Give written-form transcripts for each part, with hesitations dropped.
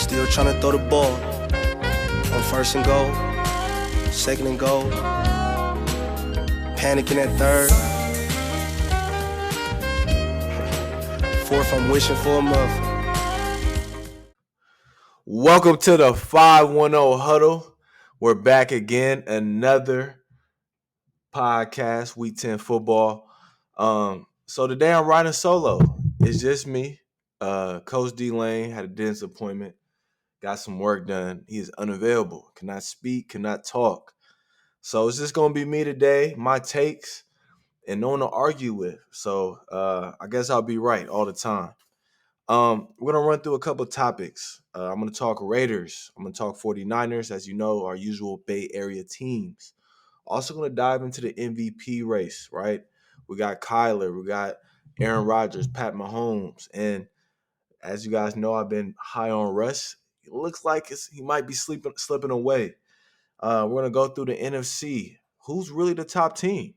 Still trying to throw the ball. On first and goal, second and goal. Panicking at third. Fourth, I'm wishing for a muff. Welcome to the 510 Huddle. We're back again. Another podcast, Week 10 football. So today I'm riding solo. It's just me. Coach D Lane had a dentist appointment. Got some work done. He is unavailable. Cannot speak, cannot talk. So it's just going to be me today, my takes, and no one to argue with. So I guess I'll be right all the time. We're going to run through a couple topics. I'm going to talk Raiders. I'm going to talk 49ers, as you know, our usual Bay Area teams. Also going to dive into the MVP race, right? We got Kyler. We got Aaron Rodgers, Pat Mahomes. And as you guys know, I've been high on Russ. It looks like he might be slipping away. We're going to go through the NFC. Who's really the top team?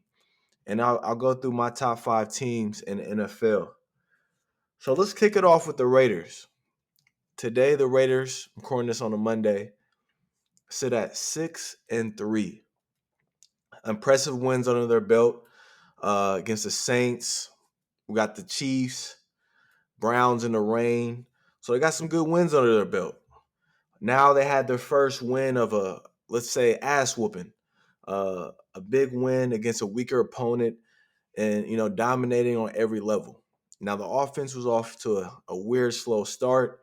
And I'll go through my top 5 teams in the NFL. So let's kick it off with the Raiders. Today, the Raiders, I'm recording this on a Monday, sit at 6-3. Impressive wins under their belt against the Saints. We got the Chiefs, Browns in the rain. So they got some good wins under their belt. Now they had their first win of let's say, ass whooping. A big win against a weaker opponent and, dominating on every level. Now the offense was off to a weird, slow start.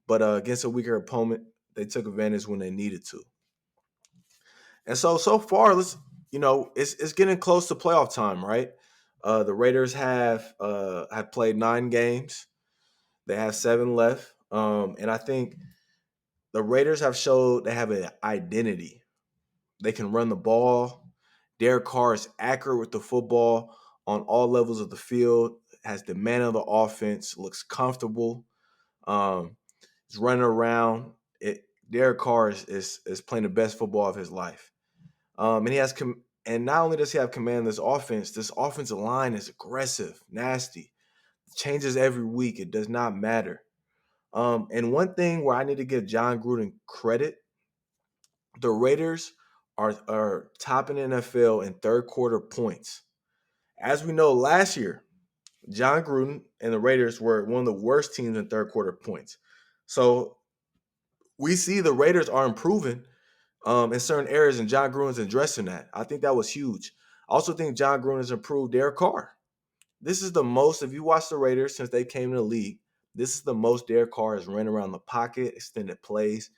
But against a weaker opponent, they took advantage when they needed to. And so far, it's getting close to playoff time, right? The Raiders have played 9 games. They have 7 left, and I think the Raiders have showed they have an identity. They can run the ball. Derek Carr is accurate with the football on all levels of the field. Has the man of the offense. Looks comfortable. He's running around. Derek Carr is playing the best football of his life. And he has and not only does he have command of this offensive line is aggressive, nasty. It changes every week. It does not matter. And one thing where I need to give John Gruden credit, the Raiders are topping NFL in third quarter points. As we know, last year, John Gruden and the Raiders were one of the worst teams in third quarter points. So we see the Raiders are improving in certain areas, and John Gruden's addressing that. I think that was huge. I also think John Gruden has improved Derek Carr. This is the most, if you watch the Raiders since they came in the league, this is the most Derek Carr has ran around the pocket, extended plays,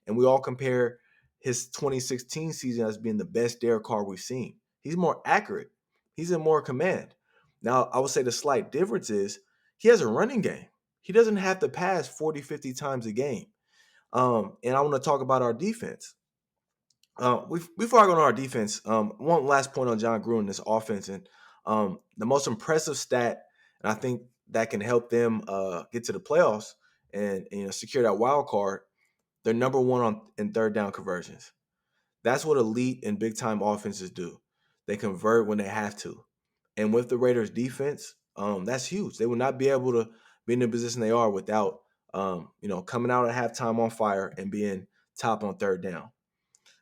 and we all compare his 2016 season as being the best Derek Carr we've seen. He's more accurate. He's in more command. Now, I would say the slight difference is he has a running game. He doesn't have to pass 40, 50 times a game. And I want to talk about our defense. Before I go on our defense, one last point on John Gruden, this offense, and the most impressive stat, and I think that can help them get to the playoffs and secure that wild card. They're number one in third down conversions. That's what elite and big time offenses do. They convert when they have to, and with the Raiders' defense, that's huge. They will not be able to be in the position they are without coming out at halftime on fire and being top on third down.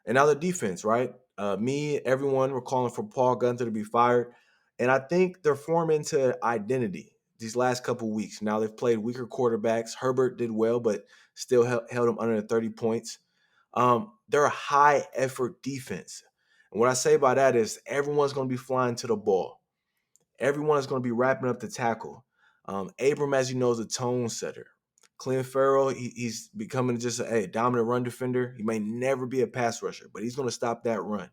And now the defense, right? Everyone, we're calling for Paul Gunther to be fired. And I think they're forming into identity these last couple weeks. Now they've played weaker quarterbacks. Herbert did well, but still held them under 30 points. They're a high-effort defense. And what I say by that is everyone's going to be flying to the ball. Everyone is going to be wrapping up the tackle. Abram, as you know, is a tone setter. Clint Farrell, he's becoming just a dominant run defender. He may never be a pass rusher, but he's going to stop that run.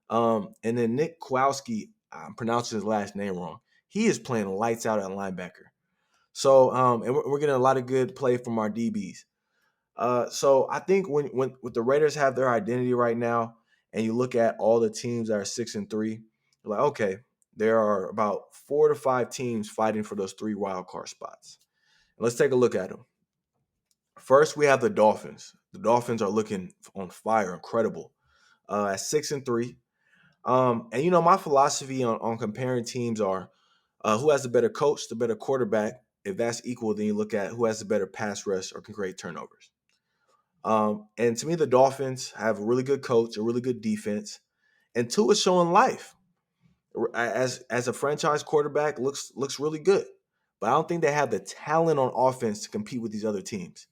And then Nick Kowalski, I'm pronouncing his last name wrong. He is playing lights out at linebacker. So, and we're getting a lot of good play from our DBs. So I think when the Raiders have their identity right now, and you look at all the teams that are 6-3, you're like, okay, there are about 4 to 5 teams fighting for those 3 wild card spots. And let's take a look at them. First, we have the Dolphins. The Dolphins are looking on fire, incredible, at 6-3. And my philosophy on comparing teams are who has the better coach, the better quarterback. If that's equal, then you look at who has the better pass rush or can create turnovers. And to me, the Dolphins have a really good coach, a really good defense, and Tua is showing life as a franchise quarterback. Looks really good, but I don't think they have the talent on offense to compete with these other teams.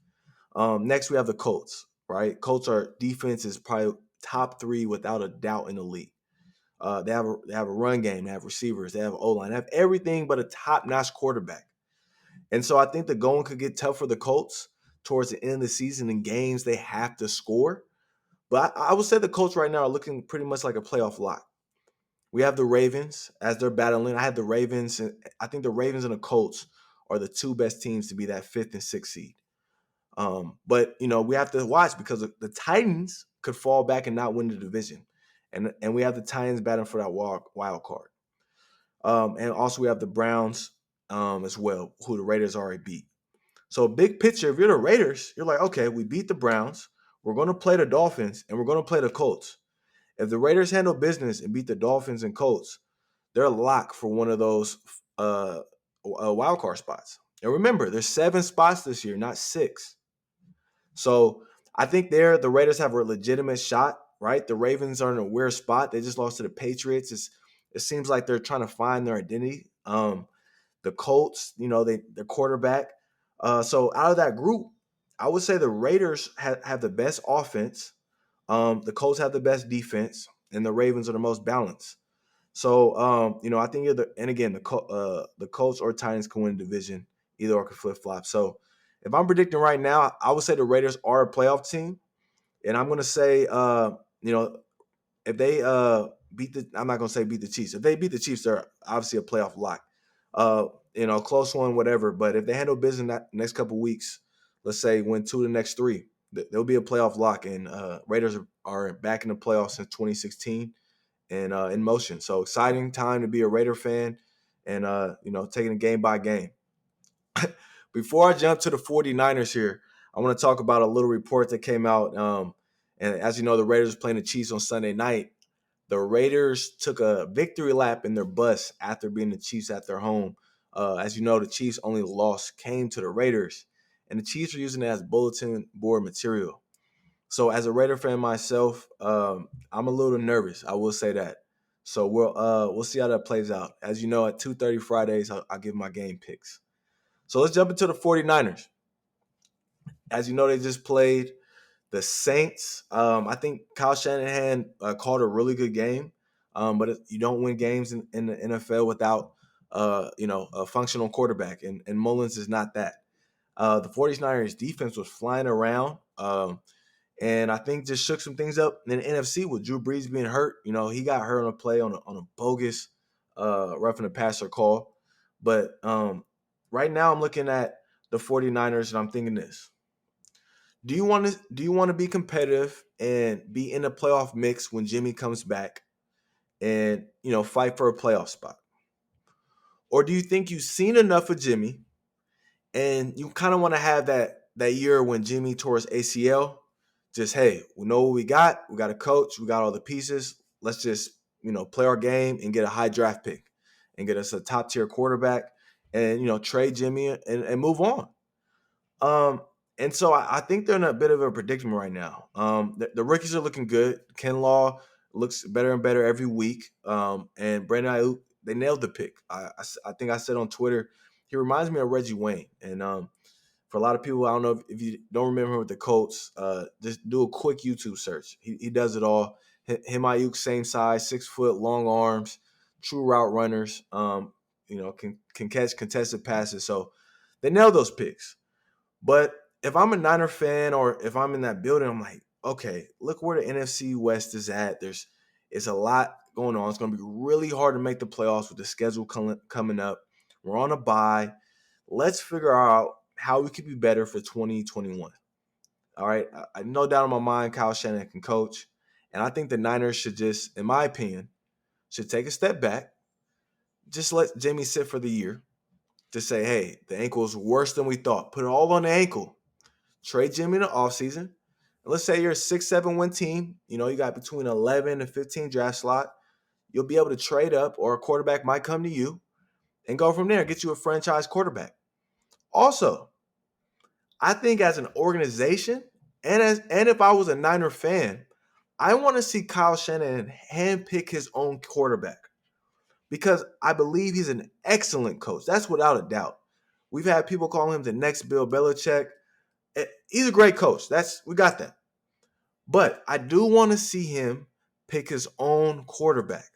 Next, we have the Colts. Right, Colts are defense is probably top three without a doubt in the league. They have a run game, they have receivers, they have O line, they have everything but a top notch quarterback. And so I think the going could get tough for the Colts towards the end of the season in games they have to score. But I would say the Colts right now are looking pretty much like a playoff lock. We have the Ravens as they're battling. I had the Ravens, and I think the Ravens and the Colts are the two best teams to be that fifth and sixth seed. But we have to watch because the Titans could fall back and not win the division, and we have the Titans batting for that wild card. And also we have the Browns as well, who the Raiders already beat. So big picture, if you're the Raiders, you're like, okay, we beat the Browns. We're going to play the Dolphins, and we're going to play the Colts. If the Raiders handle business and beat the Dolphins and Colts, they're locked for one of those wild card spots. And remember, there's 7 spots this year, not 6. So I think the Raiders have a legitimate shot, right? The Ravens are in a weird spot. They just lost to the Patriots. It seems like they're trying to find their identity. The Colts, their quarterback. So out of that group, I would say the Raiders have the best offense. The Colts have the best defense, and the Ravens are the most balanced. So, I think and again, the Colts or Titans can win the division. Either or can flip flop. So, if I'm predicting right now, I would say the Raiders are a playoff team, and I'm going to say, if they I'm not going to say beat the Chiefs. If they beat the Chiefs, they're obviously a playoff lock. Close one, whatever. But if they handle business that next couple weeks, let's say win 2 of the next 3, they'll be a playoff lock. And Raiders are back in the playoffs since 2016 and in motion. So exciting time to be a Raider fan and, taking it game by game. Before I jump to the 49ers here, I want to talk about a little report that came out. And as you know, the Raiders are playing the Chiefs on Sunday night. The Raiders took a victory lap in their bus after being the Chiefs at their home. As you know, the Chiefs' only loss came to the Raiders, and the Chiefs are using it as bulletin board material. So as a Raider fan myself, I'm a little nervous. I will say that. So we'll see how that plays out. As you know, at 2:30 Fridays, I'll give my game picks. So let's jump into the 49ers. As you know, they just played the Saints. I think Kyle Shanahan called a really good game, but you don't win games in the NFL without a functional quarterback, and Mullins is not that. The 49ers defense was flying around. And I think just shook some things up in the NFC with Drew Brees being hurt. He got hurt on a play on a bogus roughing the passer call. But right now I'm looking at the 49ers and I'm thinking this. Do you want to be competitive and be in the playoff mix when Jimmy comes back and fight for a playoff spot? Or do you think you've seen enough of Jimmy and you kind of want to have that year when Jimmy tore his ACL? Just, hey, we know what we got. We got a coach. We got all the pieces. Let's just, play our game and get a high draft pick and get us a top tier quarterback and, trade Jimmy and move on. And so I think they're in a bit of a predicament right now. The rookies are looking good. Ken Law looks better and better every week. And Brandon Ayuk, they nailed the pick. I think I said on Twitter, he reminds me of Reggie Wayne. And for a lot of people, I don't know if you don't remember him with the Colts, just do a quick YouTube search. He does it all. Him, Ayuk, same size, 6 foot, long arms, true route runners. Can catch contested passes. So they nailed those picks. But if I'm a Niner fan or if I'm in that building, I'm like, okay, look where the NFC West is at. It's a lot going on. It's going to be really hard to make the playoffs with the schedule coming up. We're on a bye. Let's figure out how we could be better for 2021. All right. I no doubt in my mind Kyle Shanahan can coach. And I think the Niners should just, in my opinion, should take a step back. Just let Jimmy sit for the year. Just say, hey, the ankle is worse than we thought. Put it all on the ankle. Trade Jimmy in the offseason. And let's say you're a 6-7 win team. You got between 11 and 15 draft slot. You'll be able to trade up, or a quarterback might come to you and go from there, get you a franchise quarterback. Also, I think as an organization, And if I was a Niner fan, I want to see Kyle Shanahan handpick his own quarterback because I believe he's an excellent coach. That's without a doubt. We've had people call him the next Bill Belichick. He's a great coach. We got that. But I do want to see him pick his own quarterback.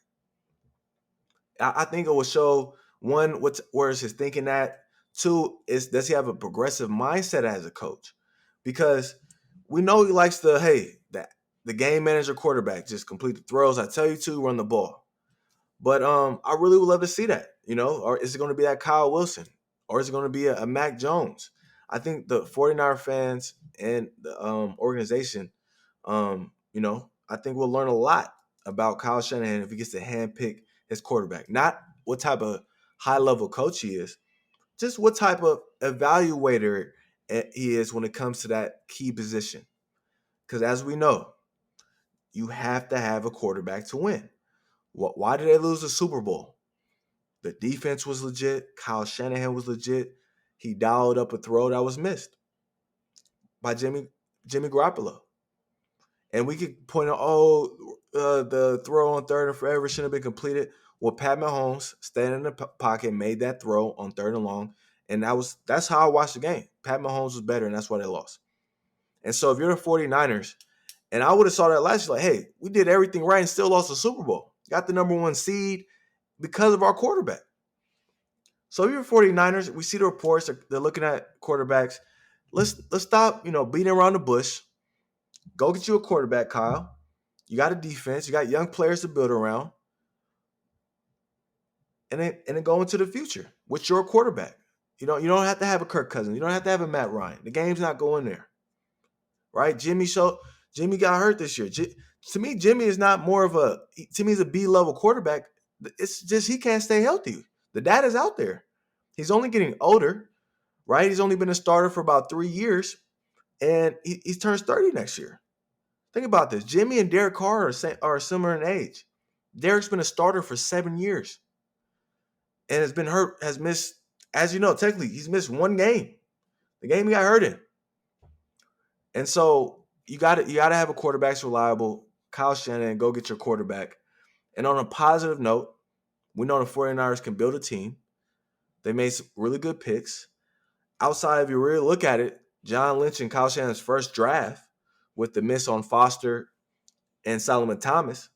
I think it will show one, where is his thinking at? Two, does he have a progressive mindset as a coach? Because we know he likes the game manager quarterback, just complete the throws. I tell you to run the ball. But I really would love to see that, or is it going to be that Kyle Wilson? Or is it going to be a Mac Jones? I think the 49er fans and the organization, I think we'll learn a lot about Kyle Shanahan if he gets to handpick his quarterback. Not what type of high-level coach he is, just what type of evaluator he is when it comes to that key position. Because as we know, you have to have a quarterback to win. Why did they lose the Super Bowl? The defense was legit. Kyle Shanahan was legit. He dialed up a throw that was missed by Jimmy Garoppolo. And we could point out, the throw on third and forever shouldn't have been completed. Well, Pat Mahomes standing in the pocket made that throw on third and long, and that's how I watched the game. Pat Mahomes was better, and that's why they lost. And so if you're the 49ers, and I would have saw that last year, like, hey, we did everything right and still lost the Super Bowl. Got the number 1 seed because of our quarterback. So if you're 49ers, we see the reports, they're looking at quarterbacks. Let's stop, beating around the bush. Go get you a quarterback, Kyle. You got a defense. You got young players to build around. And then go into the future with your quarterback. You don't have to have a Kirk Cousins. You don't have to have a Matt Ryan. The game's not going there. Right? Jimmy got hurt this year. To me, Jimmy is not more of to me, he's a B-level quarterback. It's just he can't stay healthy. The data's out there. He's only getting older, right? He's only been a starter for about 3 years, and he turns 30 next year. Think about this. Jimmy and Derek Carr are similar in age. Derek's been a starter for 7 years and has missed, as you know, technically, he's missed 1 game. The game he got hurt in. And so you got to have a quarterback that's reliable. Kyle Shanahan, go get your quarterback. And on a positive note, we know the 49ers can build a team. They made some really good picks. Outside, if you really look at it, John Lynch and Kyle Shanahan's first draft with the miss on Foster and Solomon Thomas,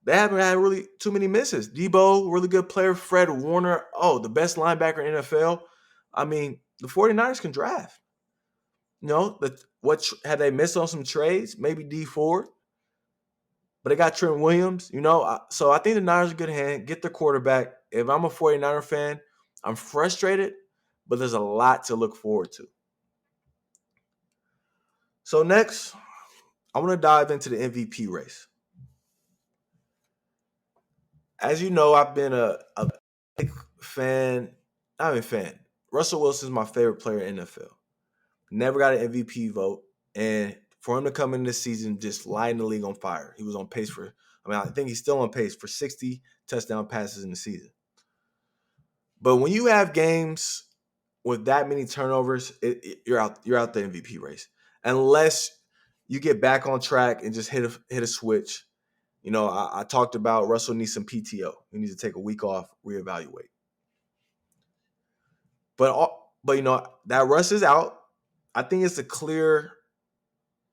they haven't had really too many misses. Debo, really good player. Fred Warner, the best linebacker in NFL. I mean, the 49ers can draft. What had they missed on some trades? Maybe D Ford. But they got Trent Williams, So I think the Niners are a good hand. Get the quarterback. If I'm a 49er fan, I'm frustrated, but there's a lot to look forward to. So next, I want to dive into the MVP race. As you know, I've been a big fan. I'm a fan. Russell Wilson is my favorite player in the NFL. Never got an MVP vote. And for him to come in this season just lighting the league on fire. He was on pace I think he's still on pace for 60 touchdown passes in the season. But when you have games with that many turnovers, you're out the MVP race. Unless you get back on track and just hit a switch. I talked about Russell needs some PTO. He needs to take a week off, reevaluate. But that Russ is out. I think it's a clear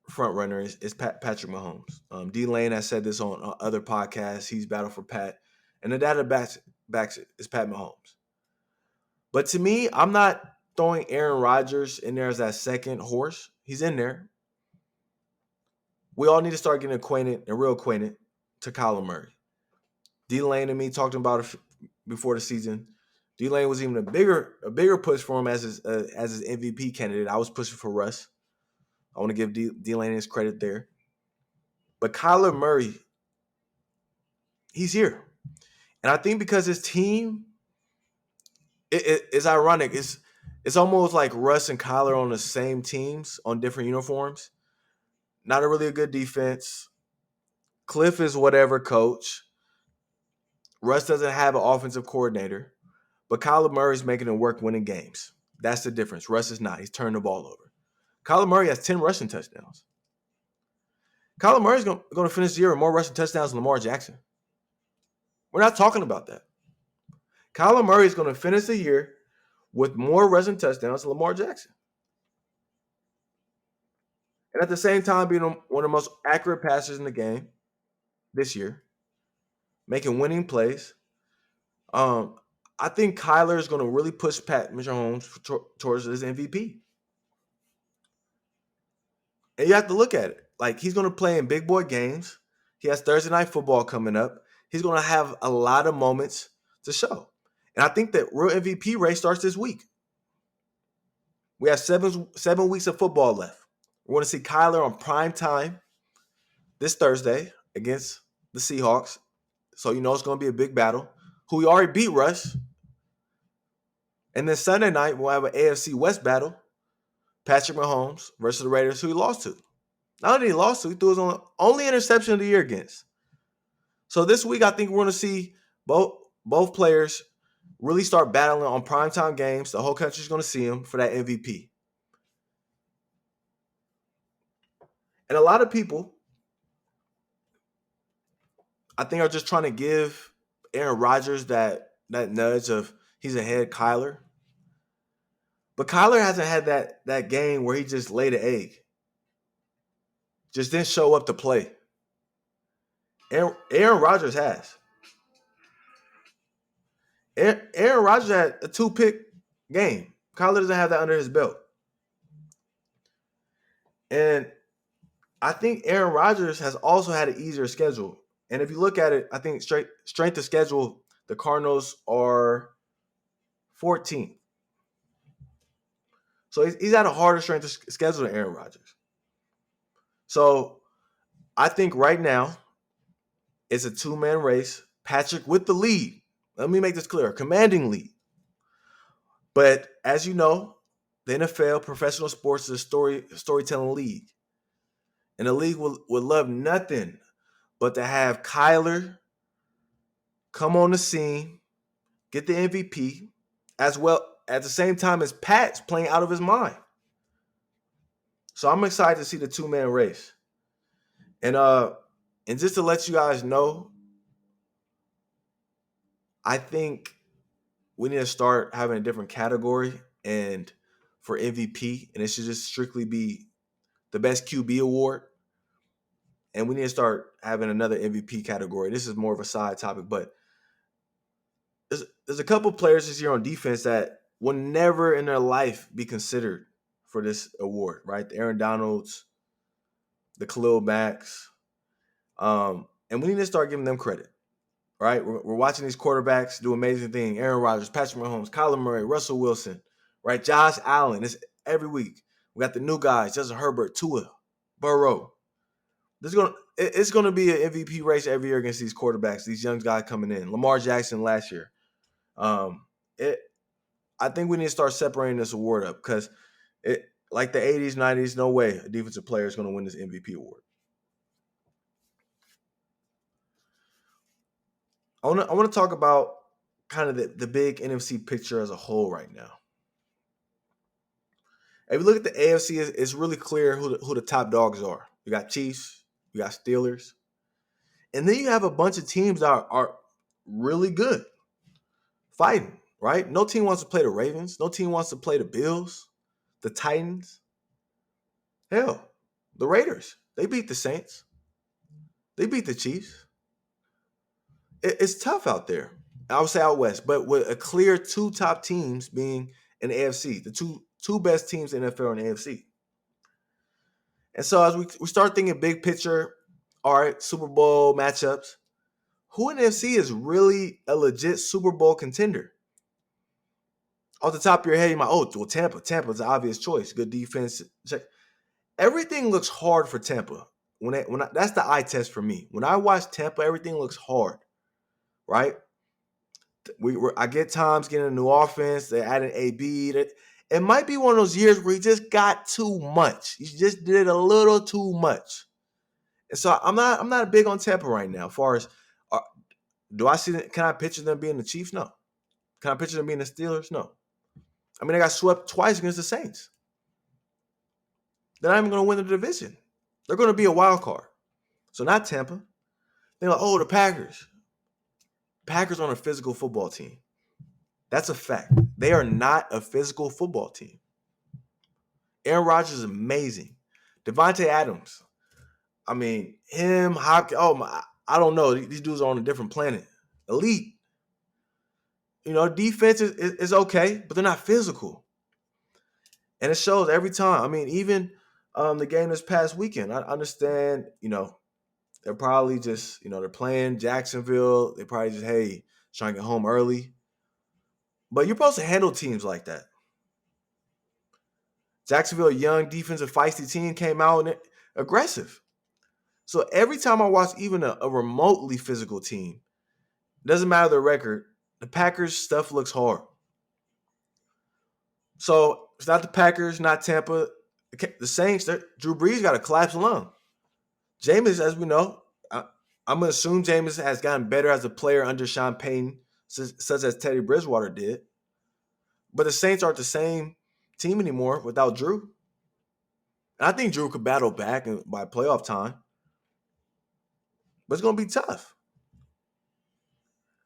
front runner is Patrick Mahomes. D Lane has said this on other podcasts. He's battled for Pat, and the data backs it. Is Pat Mahomes. But to me, I'm not throwing Aaron Rodgers in there as that second horse. He's in there. We all need to start getting real acquainted to Kyler Murray. D Lane and me talked about it before the season. D Lane was even a bigger push for him as his MVP candidate. I was pushing for Russ. I want to give D Lane his credit there. But Kyler Murray, he's here. And I think because his team, it's ironic. It's almost like Russ and Kyler on the same teams on different uniforms. Not really a good defense. Cliff is whatever coach. Russ doesn't have an offensive coordinator. But Kyler Murray's making it work winning games. That's the difference. Russ is not. He's turning the ball over. Kyler Murray has 10 rushing touchdowns. Kyler Murray is going to finish the year with more rushing touchdowns than Lamar Jackson. We're not talking about that. Kyler Murray is going to finish the year with more rushing touchdowns than Lamar Jackson. And at the same time, being one of the most accurate passers in the game this year, making winning plays. I think Kyler is going to really push Pat Mahomes towards his MVP. And you have to look at it. Like, he's going to play in big boy games. He has Thursday Night Football coming up. He's going to have a lot of moments to show. And I think that real MVP race starts this week. We have seven weeks of football left. We're going to see Kyler on prime time this Thursday against the Seahawks. So you know it's going to be a big battle. Who we already beat Russ. And then Sunday night, we'll have an AFC West battle. Patrick Mahomes versus the Raiders, who he lost to. Not only he lost to, he threw his only interception of the year against. So this week, I think we're going to see both players really start battling on primetime games. The whole country's going to see them for that MVP. And a lot of people, I think, are just trying to give Aaron Rodgers that nudge of he's ahead of Kyler. But Kyler hasn't had that game where he just laid an egg. Just didn't show up to play. Aaron Rodgers has. Aaron Rodgers had a 2-pick game. Kyler doesn't have that under his belt. And I think Aaron Rodgers has also had an easier schedule. And if you look at it, I think strength of schedule, the Cardinals are 14th. So he's had a harder strength of schedule than Aaron Rodgers. So I think right now it's a two-man race. Patrick with the lead. Let me make this clear. Commanding lead. But as you know, the NFL, professional sports, is a storytelling league. And the league would love nothing but to have Kyler come on the scene, get the MVP, as well at the same time as Pat's playing out of his mind. So I'm excited to see the two-man race. And just to let you guys know, I think we need to start having a different category and for MVP, and it should just strictly be the best QB award. And we need to start having another MVP category. This is more of a side topic, but there's a couple players this year on defense that will never in their life be considered for this award, right? The Aaron Donalds, the Khalil Macks. And we need to start giving them credit, right? We're watching these quarterbacks do amazing things. Aaron Rodgers, Patrick Mahomes, Kyler Murray, Russell Wilson, right? Josh Allen. It's every week. We got the new guys, Justin Herbert, Tua, Burrow. It's gonna be an MVP race every year against these quarterbacks, these young guys coming in. Lamar Jackson last year. I think we need to start separating this award up because like the 80s, 90s, no way a defensive player is going to win this MVP award. I want to talk about kind of the big NFC picture as a whole right now. If you look at the AFC, it's really clear who the top dogs are. You got Chiefs, you got Steelers, and then you have a bunch of teams that are really good fighting, right? No team wants to play the Ravens. No team wants to play the Bills, the Titans. Hell, the Raiders. They beat the Saints. They beat the Chiefs. It's tough out there. I would say out west, but with a clear two top teams being in the AFC, the two best teams in the NFL and AFC. And so as we start thinking big picture, all right, Super Bowl matchups, who in the AFC is really a legit Super Bowl contender? Off the top of your head, you might, well, Tampa. Tampa's the obvious choice. Good defense. Check. Everything looks hard for Tampa. That's the eye test for me. When I watch Tampa, everything looks hard, right? I get times getting a new offense. They're adding AB. It might be one of those years where he just got too much. He just did a little too much. And so I'm not big on Tampa right now. As far as can I picture them being the Chiefs? No. Can I picture them being the Steelers? No. I mean, they got swept twice against the Saints. They're not even going to win the division. They're going to be a wild card. So not Tampa. They're like, oh, the Packers. Packers aren't a physical football team. That's a fact. They are not a physical football team. Aaron Rodgers is amazing. Devontae Adams. I mean, him, Hopkins. Oh my, I don't know. These dudes are on a different planet. Elite. Defense is okay, but they're not physical. And it shows every time. I mean, even the game this past weekend, I understand, they're probably just, they're playing Jacksonville. They probably just, hey, trying to get home early. But you're supposed to handle teams like that. Jacksonville, a young defensive feisty team, came out and aggressive. So every time I watch even a remotely physical team, doesn't matter the record, the Packers stuff looks hard. So it's not the Packers, not Tampa. The Saints, Drew Brees got a collapsed lung. Jameis, as we know, I'm going to assume Jameis has gotten better as a player under Sean Payton, such as Teddy Bridgewater did. But the Saints aren't the same team anymore without Drew. And I think Drew could battle back by playoff time. But it's going to be tough.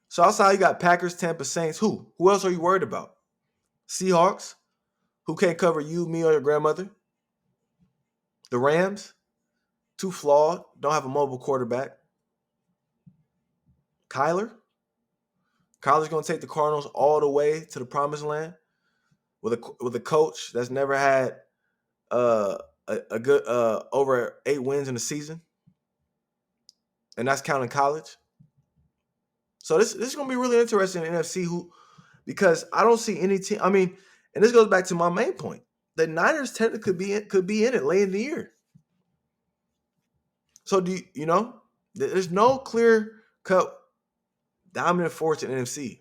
So outside you got Packers, Tampa, Saints. Who? Who else are you worried about? Seahawks, who can't cover you, me, or your grandmother. The Rams, too flawed, don't have a mobile quarterback. Kyler's going to take the Cardinals all the way to the promised land with a coach that's never had a good over 8 wins in a season, and that's counting college. So this is going to be really interesting in NFC because I don't see any team. I mean, and this goes back to my main point. The Niners technically could be in it late in the year. So there's no clear cut dominant force in NFC.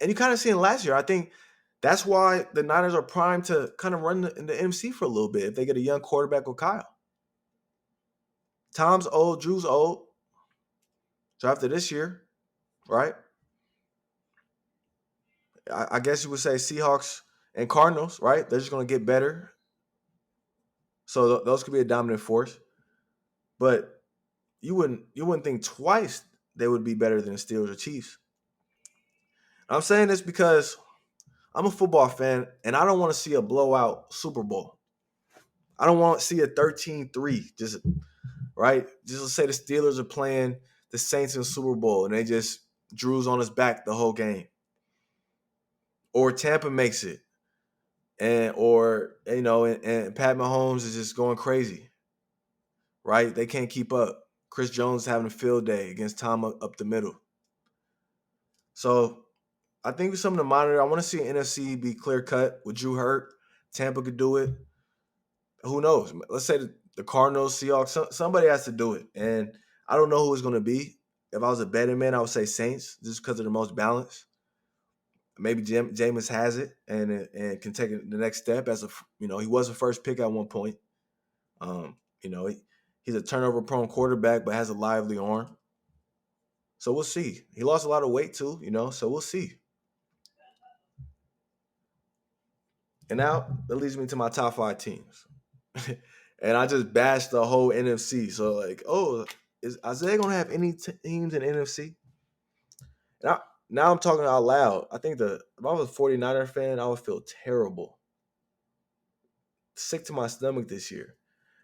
And you kind of seen last year. I think that's why the Niners are primed to kind of run in the NFC for a little bit if they get a young quarterback with Kyle. Tom's old, Drew's old. So after this year, right? I guess you would say Seahawks and Cardinals, right? They're just going to get better. So those could be a dominant force. But you wouldn't think twice they would be better than the Steelers or Chiefs. I'm saying this because I'm a football fan, and I don't want to see a blowout Super Bowl. I don't want to see a 13-3, just right? Just let's say the Steelers are playing the Saints in the Super Bowl, and they just Drew's on his back the whole game. Or Tampa makes it. And Pat Mahomes is just going crazy. Right? They can't keep up. Chris Jones having a field day against Tom up the middle. So I think it's something to monitor. I want to see an NFC be clear cut with Drew hurt. Tampa could do it. Who knows? Let's say the Cardinals, Seahawks, somebody has to do it. And I don't know who it's going to be. If I was a betting man, I would say Saints just because they're the most balanced. Maybe Jameis has it and can take the next step as he was a first pick at one point. He's a turnover-prone quarterback, but has a lively arm. So we'll see. He lost a lot of weight too, so we'll see. And now that leads me to my top 5 teams. And I just bashed the whole NFC. So is Isaiah going to have any teams in NFC? And now I'm talking out loud. I think if I was a 49er fan, I would feel terrible. Sick to my stomach this year.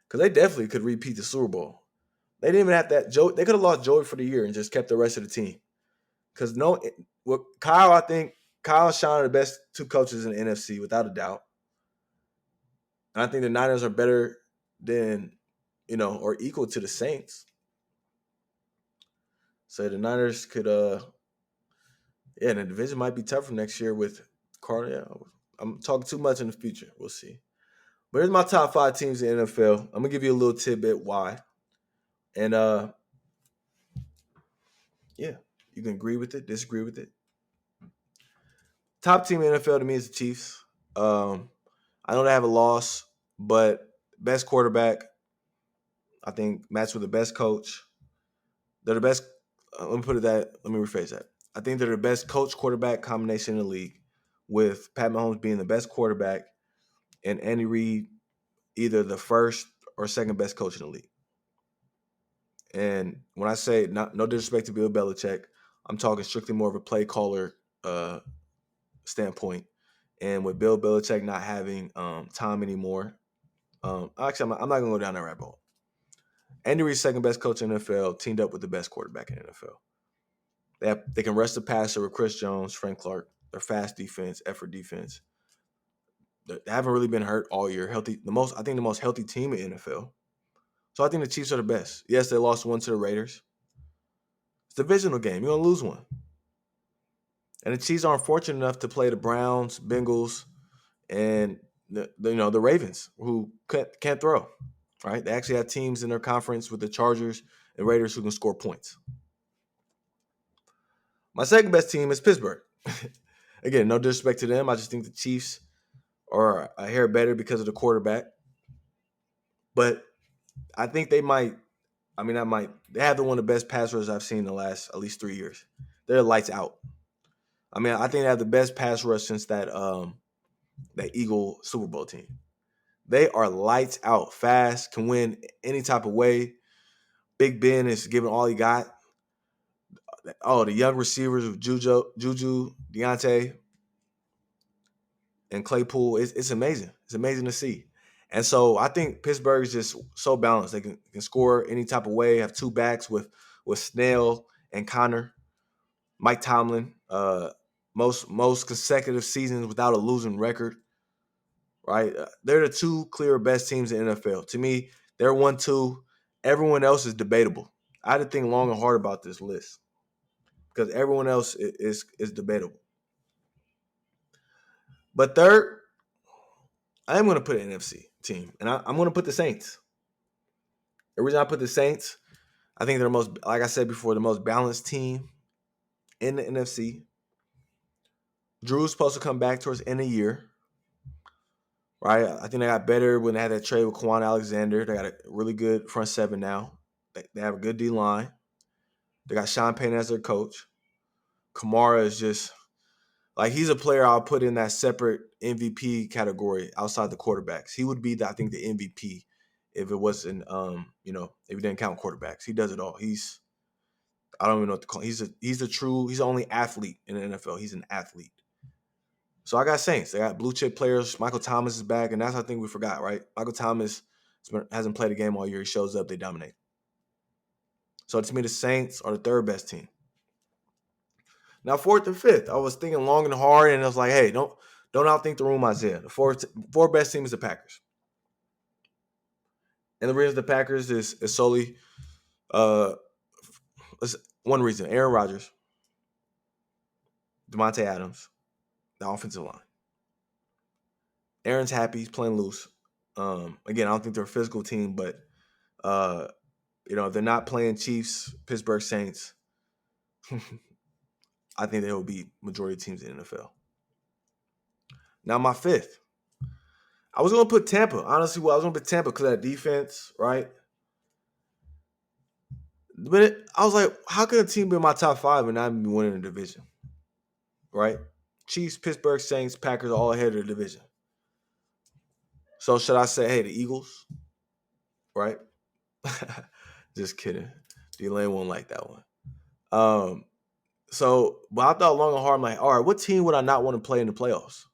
Because they definitely could repeat the Super Bowl. They didn't even have that. They could have lost Joey for the year and just kept the rest of the team. Because Kyle, I think Kyle and Sean are the best 2 coaches in the NFC, without a doubt. And I think the Niners are better than, or equal to the Saints. So the Niners could, and the division might be tougher next year with Cardinals. I'm talking too much in the future. We'll see. But here's my top 5 teams in the NFL. I'm gonna give you a little tidbit why. And you can agree with it, disagree with it. Top team in the NFL to me is the Chiefs. I know they have a loss, but best quarterback, I think, matched with the best coach. They're the best. Let me rephrase that. I think they're the best coach-quarterback combination in the league, with Pat Mahomes being the best quarterback and Andy Reid, either the first or second best coach in the league. And when I say no disrespect to Bill Belichick, I'm talking strictly more of a play caller standpoint. And with Bill Belichick not having time anymore, actually, I'm not going to go down that rabbit hole. Andy Reid's second best coach in the NFL teamed up with the best quarterback in the NFL. They can rush the passer with Chris Jones, Frank Clark. They're fast defense, effort defense. They haven't really been hurt all year. Healthy, the most healthy team in the NFL. So I think the Chiefs are the best. Yes, they lost one to the Raiders. It's a divisional game. You're gonna lose one. And the Chiefs aren't fortunate enough to play the Browns, Bengals, and the Ravens, who can't throw. Right? They actually have teams in their conference with the Chargers and Raiders who can score points. My second best team is Pittsburgh. Again, no disrespect to them. I just think the Chiefs are a hair better because of the quarterback. But I think they might. They have one of the best pass rushers I've seen in the last at least 3 years. They're lights out. I think they have the best pass rush since that Eagle Super Bowl team. They are lights out, fast, can win any type of way. Big Ben is giving all he got. Oh, the young receivers of Juju, Deontay, and Claypool. It's amazing. It's amazing to see. And so I think Pittsburgh is just so balanced. They can score any type of way. Have two backs with Snell and Connor. Mike Tomlin, most consecutive seasons without a losing record. Right? They're the two clear best teams in the NFL. To me, they're 1-2. Everyone else is debatable. I had to think long and hard about this list because everyone else is debatable. But third, I am going to put an NFC team, and I'm going to put the Saints. The reason I put the Saints, I think they're like I said before, the most balanced team in the NFC. Drew's supposed to come back towards the end of the year, right? I think they got better when they had that trade with Quan Alexander. They got a really good front seven now. They have a good D-line. They got Sean Payton as their coach. Kamara is just like he's a player I'll put in that separate MVP category outside the quarterbacks. He would be, the MVP if it wasn't, if you didn't count quarterbacks. He does it all. I don't even know what to call him. He's the only athlete in the NFL. He's an athlete. So I got Saints. They got blue chip players. Michael Thomas is back, and that's the thing we forgot, right? Michael Thomas hasn't played a game all year. He shows up, they dominate. So to me, the Saints are the third best team. Now, fourth and fifth, I was thinking long and hard, and I was like, hey, don't outthink the room, Isaiah. The fourth best team is the Packers. And the reason the Packers is solely one reason. Aaron Rodgers, Devontae Adams, the offensive line. Aaron's happy. He's playing loose. Again, I don't think they're a physical team, but if they're not playing Chiefs, Pittsburgh Saints, I think they will beat majority of teams in the NFL. Now, my fifth. I was going to put Tampa. Honestly, I was going to put Tampa because of that defense, right? But I was like, how can a team be in my top five and not be winning the division? Right? Chiefs, Pittsburgh Saints, Packers all ahead of the division. So should I say, hey, the Eagles? Right? Just kidding. D-Lane won't like that one. But I thought long and hard, I'm like, all right, what team would I not want to play in the playoffs?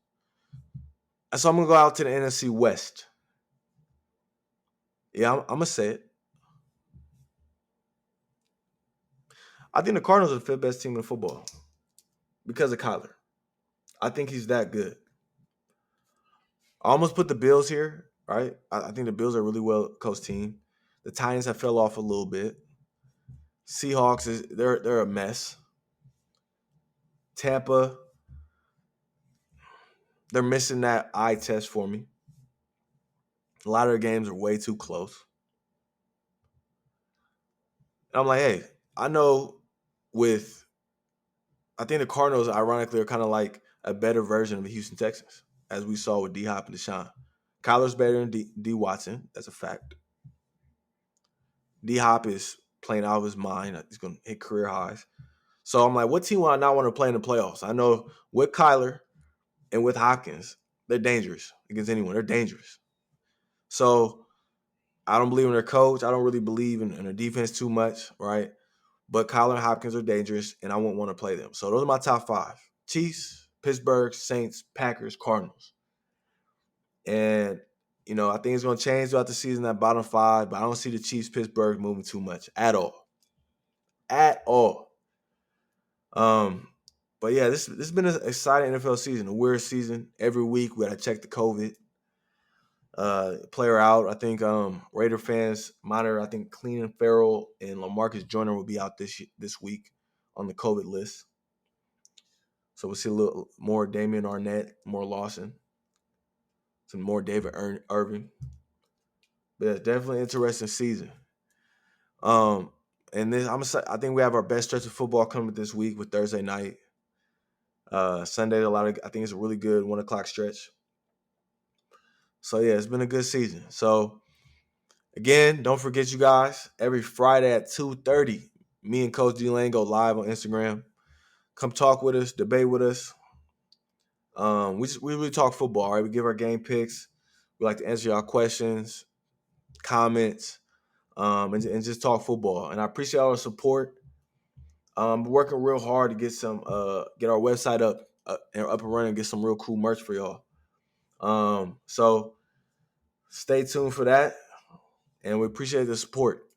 And so I'm going to go out to the NFC West. Yeah, I'm going to say it. I think the Cardinals are the fifth best team in football because of Kyler. I think he's that good. I almost put the Bills here, right? I think the Bills are a really well-coached team. The Titans have fell off a little bit. Seahawks, they're a mess. Tampa, they're missing that eye test for me. A lot of their games are way too close. And I'm like, hey, I know I think the Cardinals, ironically, are kind of like a better version of the Houston Texans, as we saw with D-Hop and Deshaun. Kyler's better than D. Watson. That's a fact. D-Hop is playing out of his mind. He's going to hit career highs. So I'm like, what team would I not want to play in the playoffs? I know with Kyler and with Hopkins, they're dangerous against anyone. They're dangerous. So I don't believe in their coach. I don't really believe in their defense too much, right? But Kyler and Hopkins are dangerous, and I won't want to play them. So those are my top 5. Chiefs, Pittsburgh, Saints, Packers, Cardinals. And, I think it's going to change throughout the season, that bottom 5, but I don't see the Chiefs, Pittsburgh moving too much at all. At all. But yeah, this has been an exciting NFL season, a weird season. Every week we got to check the COVID player out. I think Raider fans monitor. I think Cleveland Farrell and LaMarcus Joyner will be out this week on the COVID list. So we'll see a little more Damian Arnett, more Lawson, some more David Irving. But it's definitely an interesting season. And then I think we have our best stretch of football coming this week with Thursday night. Sunday, I think it's a really good 1:00 stretch. So yeah, it's been a good season. So again, don't forget, you guys, every Friday at 2:30, me and Coach D-Lane go live on Instagram. Come talk with us, debate with us. We really talk football, right? We give our game picks. We like to answer y'all questions, comments, and just talk football. And I appreciate all the support. We're working real hard to get our website up and running, get some real cool merch for y'all. So stay tuned for that, and we appreciate the support.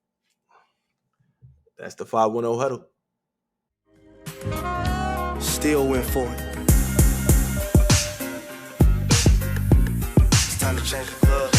That's the 510 Huddle. Still went for it. It's time to change the club.